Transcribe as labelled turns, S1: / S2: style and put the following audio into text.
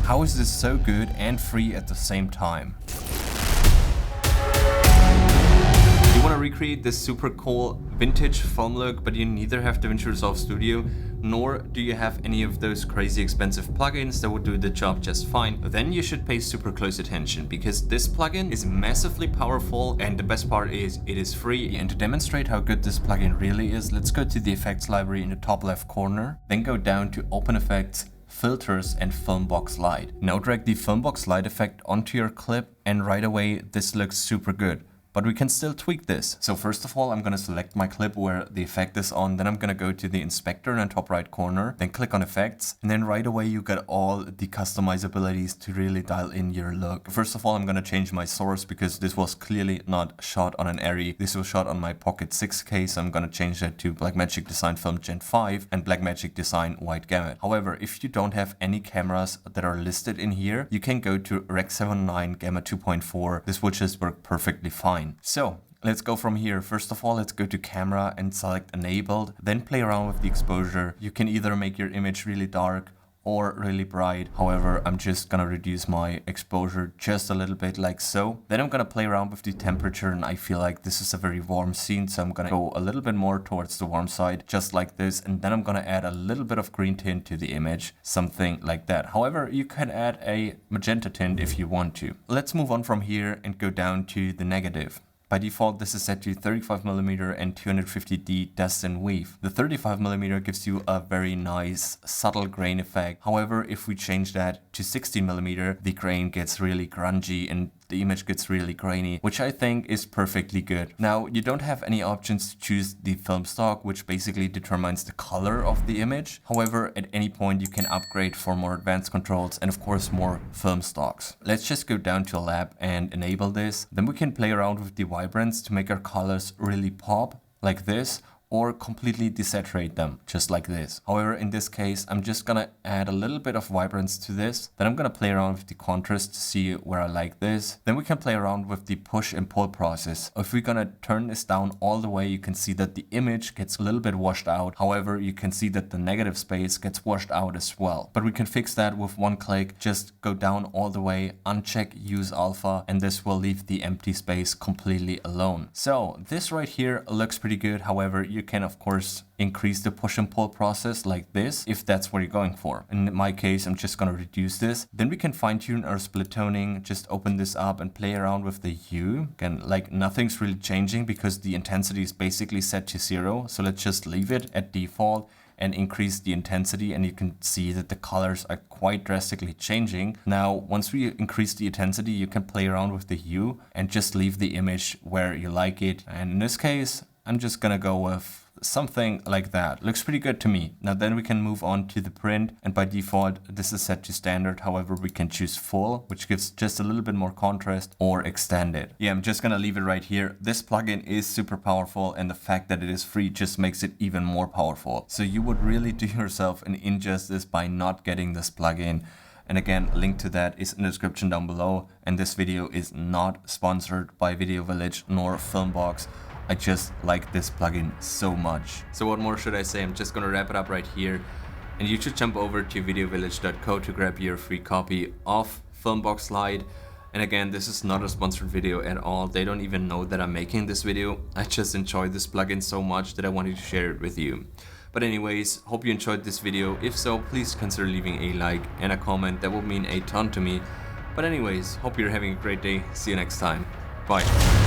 S1: How is this so good and free at the same time? You want to recreate this super cool vintage film look, but you neither have DaVinci Resolve Studio, nor do you have any of those crazy expensive plugins that would do the job just fine, then you should pay super close attention, because this plugin is massively powerful, and the best part is it is free. And to demonstrate how good this plugin really is, let's go to the effects library in the top left corner, then go down to Open Effects, Filters and Filmbox Lite. Now drag the Filmbox Lite effect onto your clip, and right away this looks super good. But we can still tweak this. So first of all, I'm going to select my clip where the effect is on. Then I'm going to go to the inspector in the top right corner, then click on effects. And then right away, you get all the customizabilities to really dial in your look. First of all, I'm going to change my source because this was clearly not shot on an Arri. This was shot on my Pocket 6K. So I'm going to change that to Blackmagic Design Film Gen 5 and Blackmagic Design Wide Gamut. However, if you don't have any cameras that are listed in here, you can go to Rec 79 Gamma 2.4. This will just work perfectly fine. So let's go from here. First of all, let's go to camera and select enabled, then play around with the exposure. You can either make your image really dark or really bright. However, I'm just gonna reduce my exposure just a little bit like so. Then I'm gonna play around with the temperature, and I feel like this is a very warm scene, so I'm gonna go a little bit more towards the warm side, just like this. And then I'm gonna add a little bit of green tint to the image, something like that. However, you can add a magenta tint if you want to. Let's move on from here and go down to the negative. By default, this is set to 35mm and 250D dust and weave. The 35mm gives you a very nice subtle grain effect. However, if we change that to 16mm, the grain gets really grungy and the image gets really grainy, which I think is perfectly good. Now, you don't have any options to choose the film stock, which basically determines the color of the image. However, at any point you can upgrade for more advanced controls and of course more film stocks. Let's just go down to lab and enable this. Then we can play around with the vibrance to make our colors really pop like this, or completely desaturate them, just like this. However, in this case, I'm just gonna add a little bit of vibrance to this. Then I'm gonna play around with the contrast to see where I like this. Then we can play around with the push and pull process. If we're gonna turn this down all the way, you can see that the image gets a little bit washed out. However, you can see that the negative space gets washed out as well. But we can fix that with one click. Just go down all the way, uncheck use alpha, and this will leave the empty space completely alone. So this right here looks pretty good. However, you can of course increase the push and pull process like this if that's what you're going for. In my case, I'm just going to reduce this. Then we can fine tune our split toning. Just open this up and play around with the hue. Again, like nothing's really changing because the intensity is basically set to 0. So let's just leave it at default and increase the intensity, and you can see that the colors are quite drastically changing. Now, once we increase the intensity, you can play around with the hue and just leave the image where you like it. And in this case, I'm just gonna go with something like that. Looks pretty good to me. Now then we can move on to the print, and by default this is set to standard. However, we can choose full, which gives just a little bit more contrast, or extended. Yeah, I'm just gonna leave it right here. This plugin is super powerful, and the fact that it is free just makes it even more powerful. So you would really do yourself an injustice by not getting this plugin. And again, link to that is in the description down below. And this video is not sponsored by VideoVillage nor Filmbox. I just like this plugin so much. So what more should I say? I'm just gonna wrap it up right here. And you should jump over to videovillage.co to grab your free copy of Filmbox Lite. And again, this is not a sponsored video at all. They don't even know that I'm making this video. I just enjoy this plugin so much that I wanted to share it with you. But anyways, hope you enjoyed this video. If so, please consider leaving a like and a comment. That would mean a ton to me. But anyways, hope you're having a great day. See you next time. Bye.